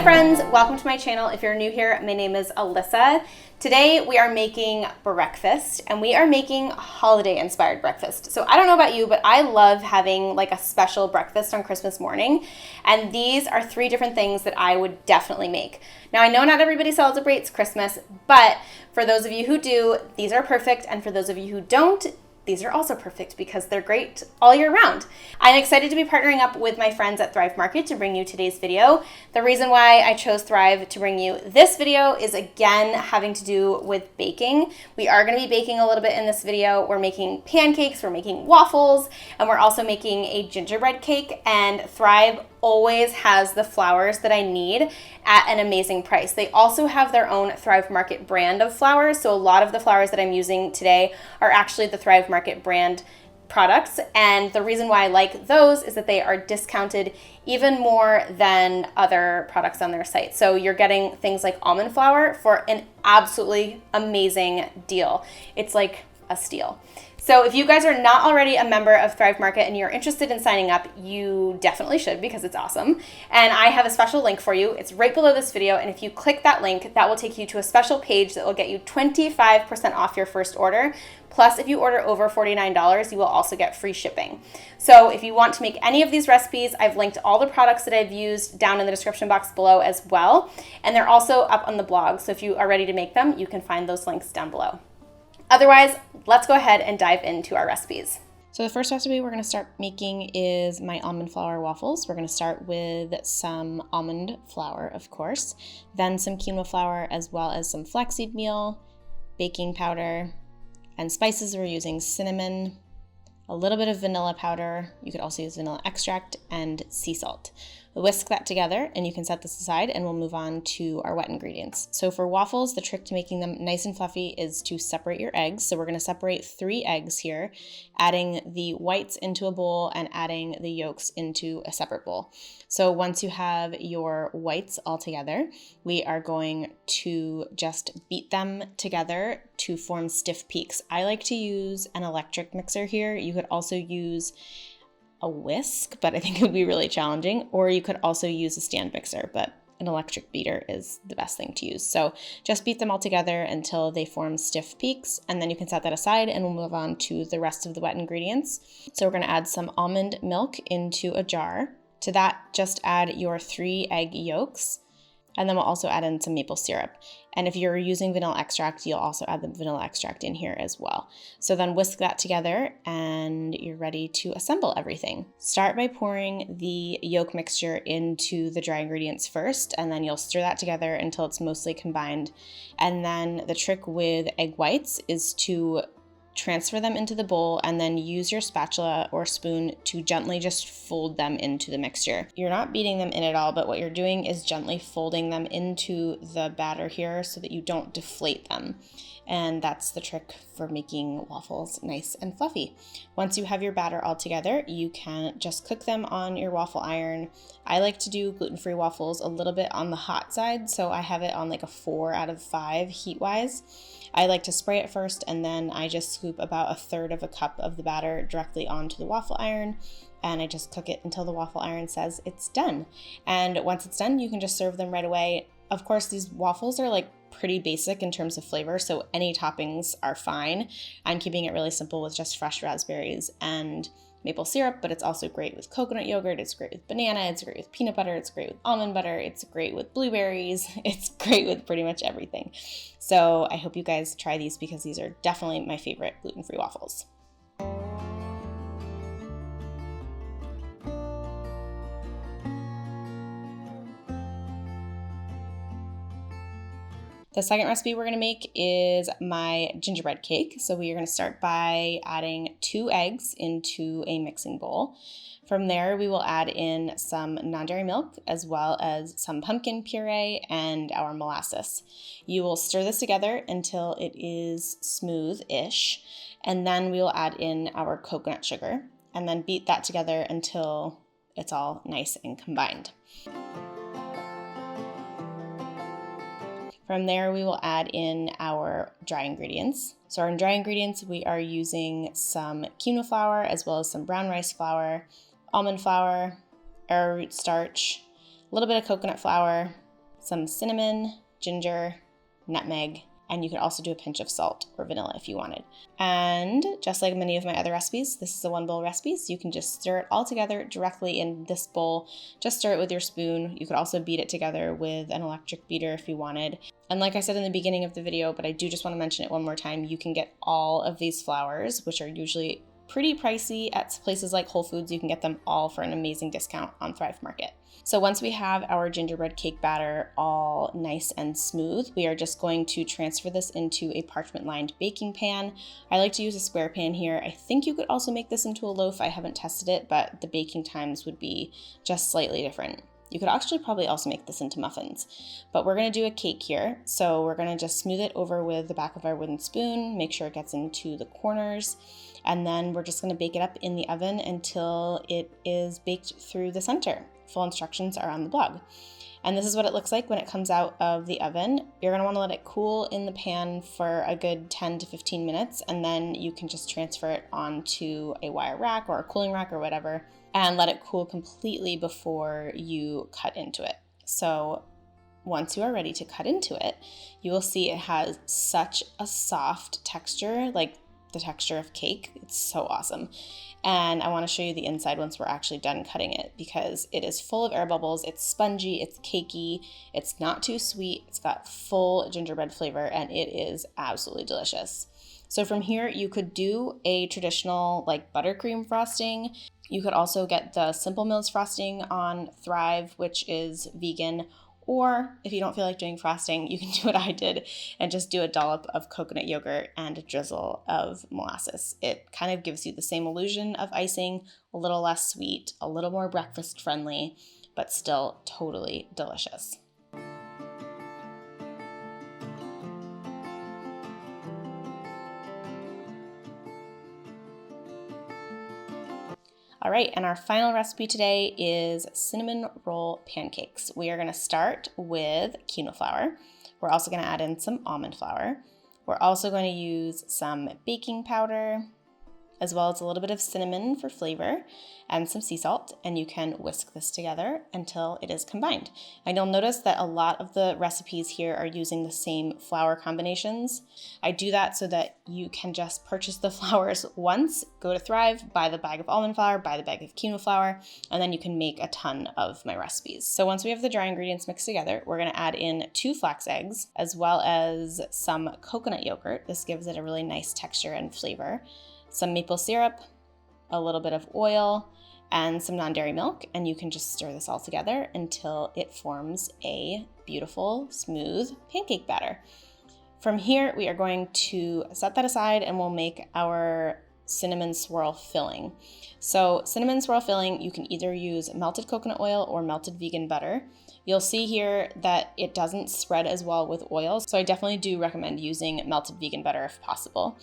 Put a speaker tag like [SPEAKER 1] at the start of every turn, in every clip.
[SPEAKER 1] Hi friends, welcome to my channel. If you're new here, my name is Alyssa. Today we are making breakfast and we are making holiday inspired breakfast. So I don't know about you, but I love having like a special breakfast on Christmas morning. And these are 3 different things that I would definitely make. Now I know not everybody celebrates Christmas, but for those of you who do, these are perfect. And for those of you who don't, these are also perfect because they're great all year round. I'm excited to be partnering up with my friends at Thrive Market to bring you today's video. The reason why I chose Thrive to bring you this video is again having to do with baking. We are going to be baking a little bit in this video. We're making pancakes, we're making waffles, and we're also making a gingerbread cake, and Thrive always has the flours that I need at an amazing price. They also have their own Thrive Market brand of flours. So a lot of the flours that I'm using today are actually the Thrive Market brand products. And the reason why I like those is that they are discounted even more than other products on their site. So you're getting things like almond flour for an absolutely amazing deal. It's like a steal. So if you guys are not already a member of Thrive Market and you're interested in signing up, you definitely should because it's awesome. And I have a special link for you. It's right below this video. And if you click that link, that will take you to a special page that will get you 25% off your first order. Plus, if you order over $49, you will also get free shipping. So if you want to make any of these recipes, I've linked all the products that I've used down in the description box below as well. And they're also up on the blog. So if you are ready to make them, you can find those links down below. Otherwise, let's go ahead and dive into our recipes. So the first recipe we're going to start making is my almond flour waffles. We're going to start with some almond flour, of course, then some quinoa flour, as well as some flaxseed meal, baking powder, and spices. We're using cinnamon, a little bit of vanilla powder. You could also use vanilla extract and sea salt. We'll whisk that together and you can set this aside and we'll move on to our wet ingredients. So for waffles, the trick to making them nice and fluffy is to separate your eggs. So we're going to separate 3 eggs here, adding the whites into a bowl and adding the yolks into a separate bowl. So once you have your whites all together, we are going to just beat them together to form stiff peaks. I like to use an electric mixer here. You could also use a whisk, but I think it would be really challenging, or you could also use a stand mixer, but an electric beater is the best thing to use. So just beat them all together until they form stiff peaks, and then you can set that aside and we'll move on to the rest of the wet ingredients. So we're going to add some almond milk into a jar. To that, just add your 3 egg yolks, and then we'll also add in some maple syrup. And if you're using vanilla extract, you'll also add the vanilla extract in here as well. So then whisk that together and you're ready to assemble everything. Start by pouring the yolk mixture into the dry ingredients first, and then you'll stir that together until it's mostly combined. And then the trick with egg whites is to transfer them into the bowl and then use your spatula or spoon to gently just fold them into the mixture. You're not beating them in at all, but what you're doing is gently folding them into the batter here so that you don't deflate them. And that's the trick for making waffles nice and fluffy. Once you have your batter all together, you can just cook them on your waffle iron. I like to do gluten-free waffles a little bit on the hot side, so I have it on like a 4 out of 5 heat-wise. I like to spray it first, and then I just scoop about 1/3 of a cup of the batter directly onto the waffle iron, and I just cook it until the waffle iron says it's done. And once it's done, you can just serve them right away. Of course, these waffles are like pretty basic in terms of flavor, so any toppings are fine. I'm keeping it really simple with just fresh raspberries and maple syrup, but it's also great with coconut yogurt, it's great with banana, it's great with peanut butter, it's great with almond butter, it's great with blueberries, it's great with pretty much everything. So I hope you guys try these because these are definitely my favorite gluten-free waffles. The second recipe we're going to make is my gingerbread cake. So we are going to start by adding 2 eggs into a mixing bowl. From there, we will add in some non-dairy milk as well as some pumpkin puree and our molasses. You will stir this together until it is smooth-ish, and then we will add in our coconut sugar and then beat that together until it's all nice and combined. From there, we will add in our dry ingredients. So our dry ingredients, we are using some quinoa flour as well as some brown rice flour, almond flour, arrowroot starch, a little bit of coconut flour, some cinnamon, ginger, nutmeg, and you could also do a pinch of salt or vanilla if you wanted. And just like many of my other recipes, this is a 1-bowl recipe, so you can just stir it all together directly in this bowl. Just stir it with your spoon. You could also beat it together with an electric beater if you wanted. And like I said in the beginning of the video, but I do just want to mention it one more time, you can get all of these flours, which are usually pretty pricey at places like Whole Foods. You can get them all for an amazing discount on Thrive Market. So once we have our gingerbread cake batter all nice and smooth, we are just going to transfer this into a parchment-lined baking pan. I like to use a square pan here. I think you could also make this into a loaf. I haven't tested it, but the baking times would be just slightly different. You could actually probably also make this into muffins, but we're going to do a cake here. So we're going to just smooth it over with the back of our wooden spoon, make sure it gets into the corners, and then we're just going to bake it up in the oven until it is baked through the center. Full instructions are on the blog. And this is what it looks like when it comes out of the oven. You're going to want to let it cool in the pan for a good 10 to 15 minutes, and then you can just transfer it onto a wire rack or a cooling rack or whatever, and let it cool completely before you cut into it. So once you are ready to cut into it, you will see it has such a soft texture, like the texture of cake. It's so awesome. And I want to show you the inside once we're actually done cutting it, because it is full of air bubbles. It's spongy, it's cakey, it's not too sweet, it's got full gingerbread flavor, and it is absolutely delicious. So from here, you could do a traditional like buttercream frosting. You could also get the Simple Mills frosting on Thrive, which is vegan. Or if you don't feel like doing frosting, you can do what I did and just do a dollop of coconut yogurt and a drizzle of molasses. It kind of gives you the same illusion of icing, a little less sweet, a little more breakfast friendly, but still totally delicious. All right, and our final recipe today is cinnamon roll pancakes. We are gonna start with quinoa flour. We're also gonna add in some almond flour. We're also going to use some baking powder, as well as a little bit of cinnamon for flavor and some sea salt, and you can whisk this together until it is combined. And you'll notice that a lot of the recipes here are using the same flour combinations. I do that so that you can just purchase the flours once, go to Thrive, buy the bag of almond flour, buy the bag of quinoa flour, and then you can make a ton of my recipes. So once we have the dry ingredients mixed together, we're gonna add in 2 flax eggs, as well as some coconut yogurt. This gives it a really nice texture and flavor. Some maple syrup, a little bit of oil, and some non-dairy milk, and you can just stir this all together until it forms a beautiful, smooth pancake batter. From here, we are going to set that aside and we'll make our cinnamon swirl filling. So cinnamon swirl filling, you can either use melted coconut oil or melted vegan butter. You'll see here that it doesn't spread as well with oil, so I definitely do recommend using melted vegan butter if possible.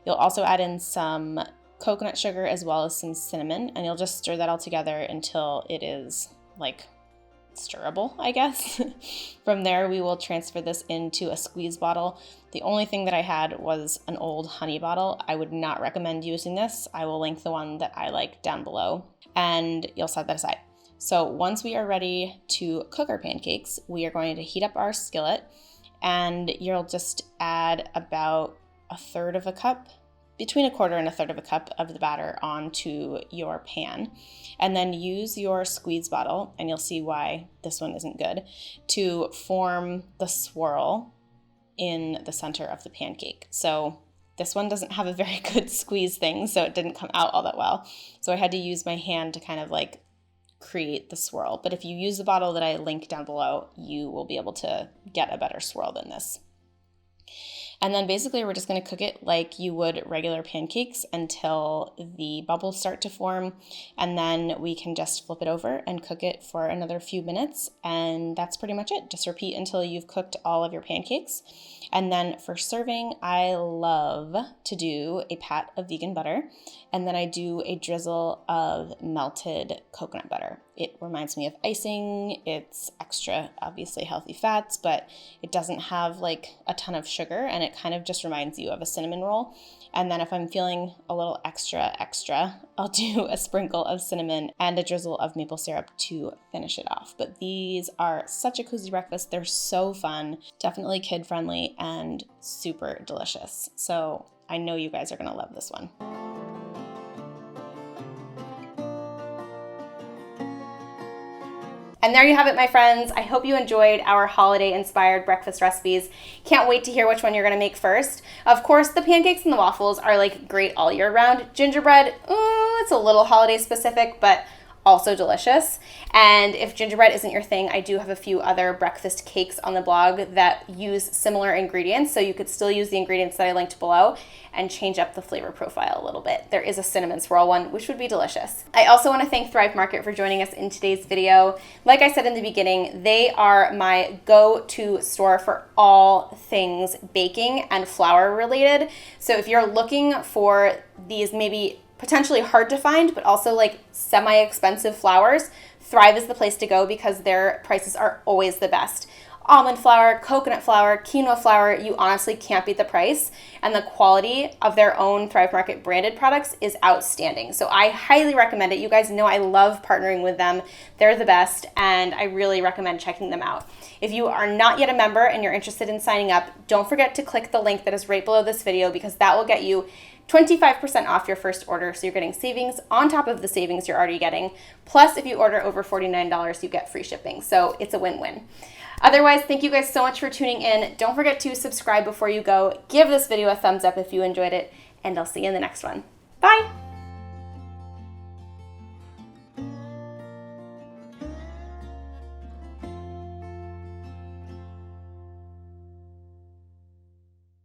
[SPEAKER 1] You'll also add in some coconut sugar as well as some cinnamon, and you'll just stir that all together until it is like stirrable, I guess. From there, we will transfer this into a squeeze bottle. The only thing that I had was an old honey bottle. I would not recommend using this. I will link the one that I like down below, and you'll set that aside. So once we are ready to cook our pancakes, we are going to heat up our skillet, and you'll just add about a third of a cup, between a quarter and a third of a cup of the batter onto your pan, and then use your squeeze bottle, and you'll see why this one isn't good, to form the swirl in the center of the pancake. So this one doesn't have a very good squeeze thing, so it didn't come out all that well. So I had to use my hand to kind of like create the swirl. But if you use the bottle that I link down below, you will be able to get a better swirl than this. And then basically we're just going to cook it like you would regular pancakes until the bubbles start to form, and then we can just flip it over and cook it for another few minutes, and that's pretty much it. Just repeat until you've cooked all of your pancakes. And then for serving, I love to do a pat of vegan butter, and then I do a drizzle of melted coconut butter. It reminds me of icing. It's extra, obviously, healthy fats, but it doesn't have like a ton of sugar, and it kind of just reminds you of a cinnamon roll. And then if I'm feeling a little extra, I'll do a sprinkle of cinnamon and a drizzle of maple syrup to finish it off. But these are such a cozy breakfast. They're so fun, definitely kid-friendly, and super delicious. So I know you guys are gonna love this one. And there you have it, my friends. I hope you enjoyed our holiday-inspired breakfast recipes. Can't wait to hear which one you're gonna make first. Of course, the pancakes and the waffles are like great all year round. Gingerbread, it's a little holiday specific, but also delicious. And if gingerbread isn't your thing, I do have a few other breakfast cakes on the blog that use similar ingredients, so you could still use the ingredients that I linked below and change up the flavor profile a little bit. There is a cinnamon swirl one, which would be delicious. I also want to thank Thrive Market for joining us in today's video. Like I said in the beginning, they are my go-to store for all things baking and flour related. So if you're looking for these maybe potentially hard to find, but also like semi-expensive flours, Thrive is the place to go because their prices are always the best. Almond flour, coconut flour, quinoa flour, you honestly can't beat the price. And the quality of their own Thrive Market branded products is outstanding. So I highly recommend it. You guys know I love partnering with them. They're the best, and I really recommend checking them out. If you are not yet a member and you're interested in signing up, don't forget to click the link that is right below this video because that will get you 25% off your first order, so you're getting savings on top of the savings you're already getting. Plus, if you order over $49, you get free shipping, so it's a win-win. Otherwise, thank you guys so much for tuning in. Don't forget to subscribe before you go. Give this video a thumbs up if you enjoyed it, and I'll see you in the next one. Bye!